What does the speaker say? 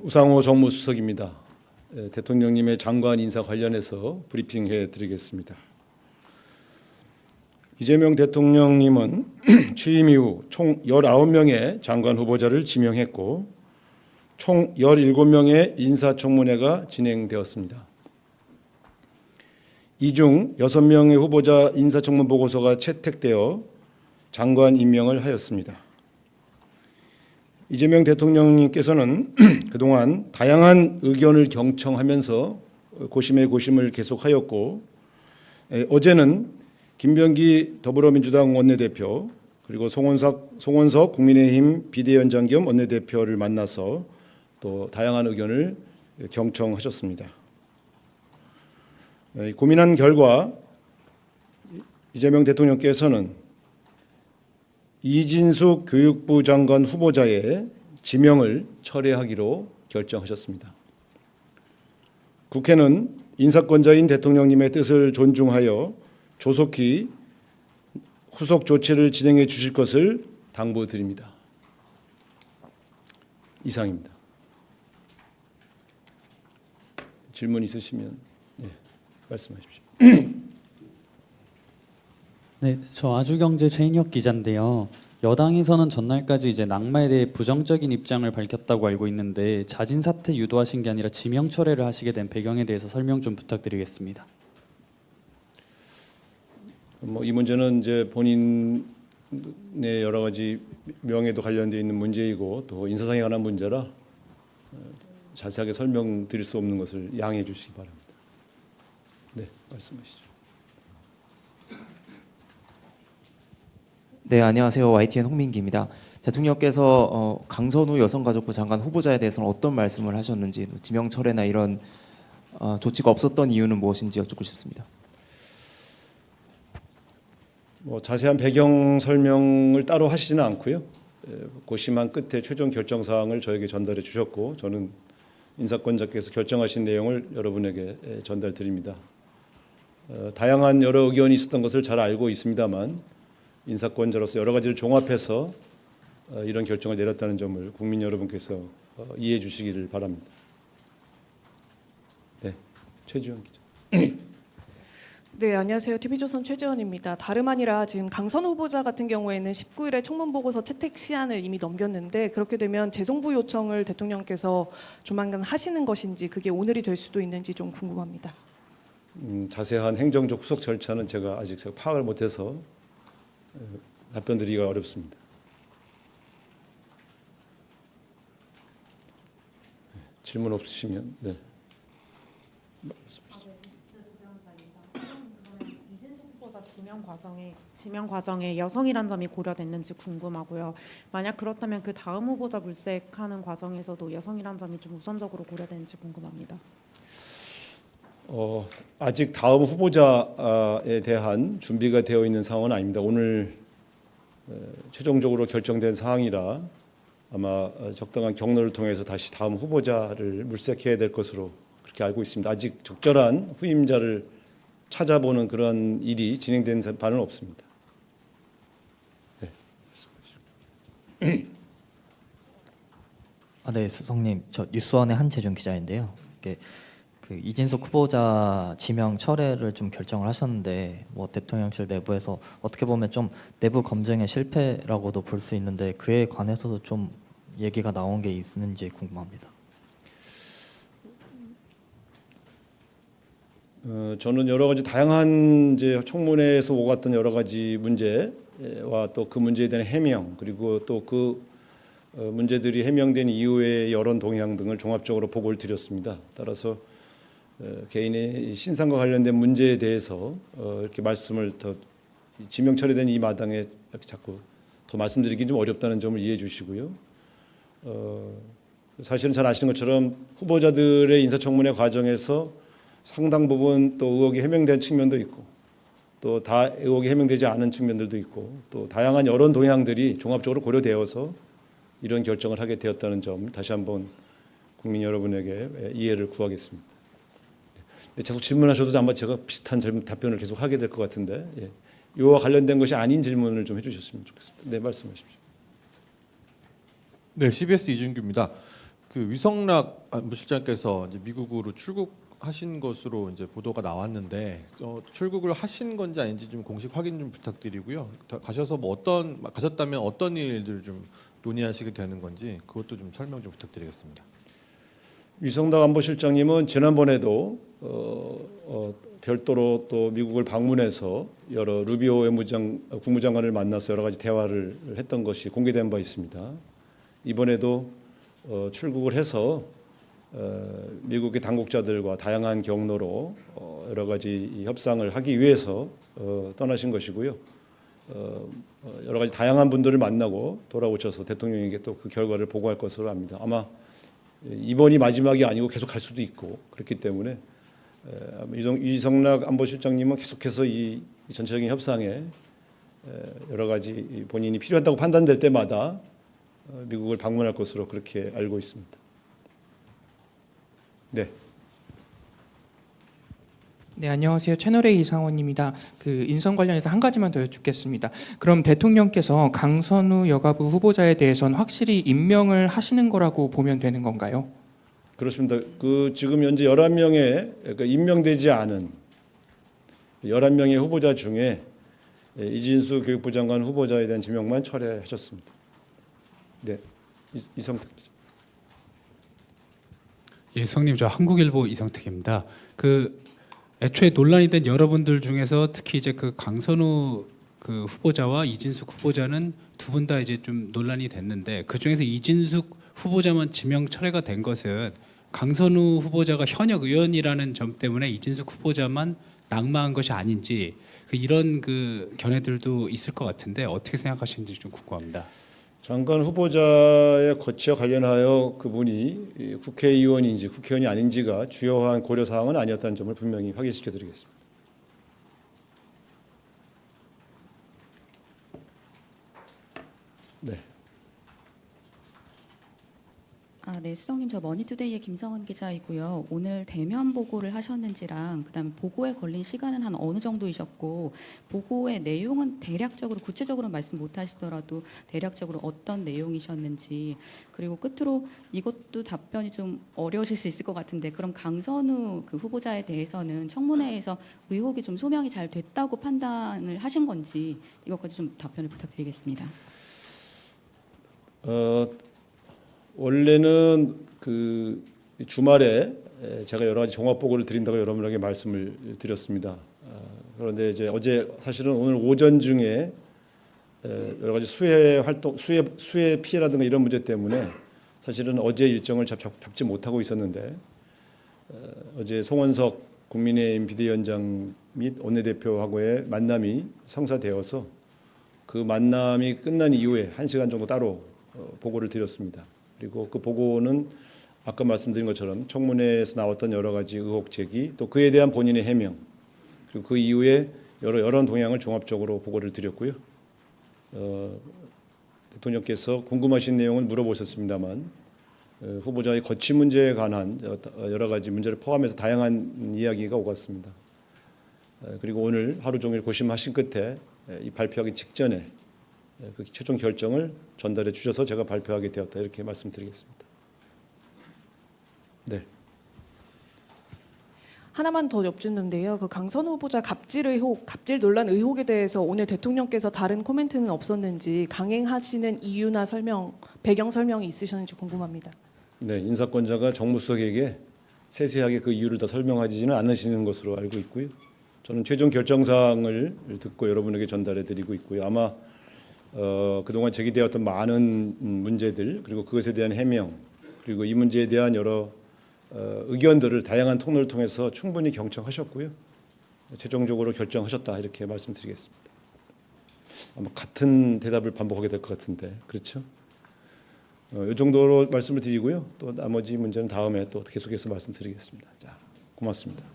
우상호 정무수석입니다. 대통령님의 장관 인사 관련해서 브리핑해 드리겠습니다. 이재명 대통령님은 취임 이후 총 19명의 장관 후보자를 지명했고 총 17명의 인사청문회가 진행되었습니다. 이 중 6명의 후보자 인사청문 보고서가 채택되어 장관 임명을 하였습니다. 이재명 대통령님께서는 그동안 다양한 의견을 경청하면서 고심의 고심을 계속하였고 어제는 김병기 더불어민주당 원내대표 그리고 송원석 국민의힘 비대위원장 겸 원내대표를 만나서 또 다양한 의견을 경청하셨습니다. 고민한 결과 이재명 대통령께서는 이진숙 교육부 장관 후보자의 지명을 철회하기로 결정하셨습니다. 국회는 인사권자인 대통령님의 뜻을 존중하여 조속히 후속 조치를 진행해 주실 것을 당부드립니다. 이상입니다. 질문 있으시면 말씀하십시오. 네, 저 아주경제 최인혁 기자인데요. 여당에서는 전날까지 이제 낙마에 대해 부정적인 입장을 밝혔다고 알고 있는데 자진 사퇴 유도하신 게 아니라 지명 철회를 하시게 된 배경에 대해서 설명 좀 부탁드리겠습니다. 이 문제는 이제 본인의 여러 가지 명예도 관련되어 있는 문제이고 또 인사상에 관한 문제라 자세하게 설명드릴 수 없는 것을 양해해 주시기 바랍니다. 네, 말씀하시죠. 네, 안녕하세요. YTN 홍민기입니다. 대통령께서 강선우 여성가족부 장관 후보자에 대해서는 어떤 말씀을 하셨는지, 지명 철회나 이런 조치가 없었던 이유는 무엇인지 여쭙고 싶습니다. 자세한 배경 설명을 따로 하시지는 않고요. 고심한 끝에 최종 결정 사항을 저에게 전달해 주셨고 저는 인사권자께서 결정하신 내용을 여러분에게 전달드립니다. 다양한 여러 의견이 있었던 것을 잘 알고 있습니다만 인사권자로서 여러 가지를 종합해서 이런 결정을 내렸다는 점을 국민 여러분께서 이해해 주시기를 바랍니다. 네, 최지원 기자. 네, 안녕하세요. TV조선 최지원입니다. 다름 아니라 지금 강선 후보자 같은 경우에는 19일에 청문보고서 채택 시한을 이미 넘겼는데 그렇게 되면 재송부 요청을 대통령께서 조만간 하시는 것인지 그게 오늘이 될 수도 있는지 좀 궁금합니다. 자세한 행정적 후속 절차는 제가 아직 파악을 못해서 답변드리기가 어렵습니다. 질문 없으시면 네. 이진숙 후보자 지명 과정에 여성이란 점이 고려됐는지 궁금하고요. 만약 그렇다면 그 다음 후보자 물색하는 과정에서도 여성이란 점이 좀 우선적으로 고려되는지 궁금합니다. 아직 다음 후보자에 대한 준비가 되어 있는 상황은 아닙니다. 오늘 최종적으로 결정된 사항이라 아마 적당한 경로를 통해서 다시 다음 후보자를 물색해야 될 것으로 그렇게 알고 있습니다. 아직 적절한 후임자를 찾아보는 그런 일이 진행된 바는 없습니다. 네. 네, 수석님, 저 뉴스원의 한재준 기자인데요. 그 이진숙 후보자 지명 철회를 좀 결정을 하셨는데 대통령실 내부에서 어떻게 보면 좀 내부 검증의 실패라고도 볼 수 있는데 그에 관해서도 좀 얘기가 나온 게 있는지 궁금합니다. 저는 여러 가지 다양한 이제 청문회에서 오갔던 여러 가지 문제와 또 그 문제에 대한 해명 그리고 또 그 문제들이 해명된 이후의 여론 동향 등을 종합적으로 보고를 드렸습니다. 따라서 개인의 신상과 관련된 문제에 대해서 이렇게 말씀을 더 지명 처리된 이 마당에 이렇게 자꾸 더 말씀드리기 좀 어렵다는 점을 이해해 주시고요. 사실은 잘 아시는 것처럼 후보자들의 인사청문회 과정에서 상당 부분 또 의혹이 해명된 측면도 있고 또 다 의혹이 해명되지 않은 측면들도 있고 또 다양한 여론 동향들이 종합적으로 고려되어서 이런 결정을 하게 되었다는 점 다시 한번 국민 여러분에게 이해를 구하겠습니다. 계속 질문하셔도 아마 제가 비슷한 답변을 계속 하게 될 것 같은데 이와 관련된 것이 아닌 질문을 좀 해주셨으면 좋겠습니다. 네, 말씀하십시오. 네, CBS 이준규입니다. 그 위성락 안보실장께서 이제 미국으로 출국하신 것으로 이제 보도가 나왔는데 출국을 하신 건지 아닌지 좀 공식 확인 좀 부탁드리고요. 가셔서 뭐 가셨다면 어떤 일들 좀 논의하시게 되는 건지 그것도 좀 설명 좀 부탁드리겠습니다. 위성락 안보실장님은 지난번에도 별도로 또 미국을 방문해서 여러 루비오 국무장관을 만나서 여러 가지 대화를 했던 것이 공개된 바 있습니다. 이번에도 출국을 해서 미국의 당국자들과 다양한 경로로 여러 가지 협상을 하기 위해서 떠나신 것이고요. 여러 가지 다양한 분들을 만나고 돌아오셔서 대통령에게 또 그 결과를 보고할 것으로 압니다. 아마 이번이 마지막이 아니고 계속 갈 수도 있고 그렇기 때문에 위성락 안보실장님은 계속해서 이 전체적인 협상에 여러 가지 본인이 필요하다고 판단될 때마다 미국을 방문할 것으로 그렇게 알고 있습니다. 네. 네, 안녕하세요. 채널A 이상원입니다. 그 인선 관련해서 한 가지만 더 여쭙겠습니다. 그럼 대통령께서 강선우 여가부 후보자에 대해서는 확실히 임명을 하시는 거라고 보면 되는 건가요? 그렇습니다. 그 지금 현재 11명의 그러니까 임명되지 않은 11명의 후보자 중에 이진수 교육부 장관 후보자에 대한 지명만 철회하셨습니다. 네, 이성택 기자. 예, 성님, 저 한국일보 이성택입니다. 그 애초에 논란이 된 여러분들 중에서 특히 이제 그 강선우 그 후보자와 이진숙 후보자는 두 분 다 이제 좀 논란이 됐는데 그 중에서 이진숙 후보자만 지명 철회가 된 것은 강선우 후보자가 현역 의원이라는 점 때문에 이진숙 후보자만 낙마한 것이 아닌지 이런 그 견해들도 있을 것 같은데 어떻게 생각하시는지 좀 궁금합니다. 장관 후보자의 거치와 관련하여 그분이 국회의원인지 국회의원이 아닌지가 주요한 고려 사항은 아니었다는 점을 분명히 확인시켜 드리겠습니다. 네. 네, 수석님, 저 머니투데이의 김성은 기자이고요. 오늘 대면 보고를 하셨는지랑 그다음에 보고에 걸린 시간은 한 어느 정도이셨고 보고의 내용은 대략적으로 구체적으로 말씀 못하시더라도 대략적으로 어떤 내용이셨는지 그리고 끝으로 이것도 답변이 좀 어려우실 수 있을 것 같은데 그럼 강선우 그 후보자에 대해서는 청문회에서 의혹이 좀 소명이 잘 됐다고 판단을 하신 건지 이것까지 좀 답변을 부탁드리겠습니다. 원래는 그 주말에 제가 여러 가지 종합 보고를 드린다고 여러분에게 말씀을 드렸습니다. 그런데 이제 어제 사실은 오늘 오전 중에 여러 가지 수해 활동, 수해 피해라든가 이런 문제 때문에 사실은 어제 일정을 잡지 못하고 있었는데 어제 송원석 국민의힘 비대위원장 및 원내대표하고의 만남이 성사되어서 그 만남이 끝난 이후에 1시간 정도 따로 보고를 드렸습니다. 그리고 그 보고는 아까 말씀드린 것처럼 청문회에서 나왔던 여러 가지 의혹 제기 또 그에 대한 본인의 해명 그리고 그 이후에 여러 동향을 종합적으로 보고를 드렸고요. 대통령께서 궁금하신 내용을 물어보셨습니다만 후보자의 거취 문제에 관한 여러 가지 문제를 포함해서 다양한 이야기가 오갔습니다. 그리고 오늘 하루 종일 고심하신 끝에 이 발표하기 직전에 그 최종 결정을 전달해 주셔서 제가 발표하게 되었다 이렇게 말씀드리겠습니다. 네. 하나만 더 여쭙는데요. 그 강선우 후보자 갑질 의혹, 갑질 논란 의혹에 대해서 오늘 대통령께서 다른 코멘트는 없었는지 강행하시는 이유나 설명, 배경 설명이 있으셨는지 궁금합니다. 네, 인사권자가 정무수석에게 세세하게 그 이유를 다 설명하지는 않으시는 것으로 알고 있고요. 저는 최종 결정사항을 듣고 여러분에게 전달해 드리고 있고요. 아마 그동안 제기되었던 많은 문제들 그리고 그것에 대한 해명 그리고 이 문제에 대한 여러 의견들을 다양한 통로를 통해서 충분히 경청하셨고요. 최종적으로 결정하셨다 이렇게 말씀드리겠습니다. 아마 같은 대답을 반복하게 될 것 같은데 그렇죠? 이 정도로 말씀을 드리고요. 또 나머지 문제는 다음에 또 계속해서 말씀드리겠습니다. 자, 고맙습니다.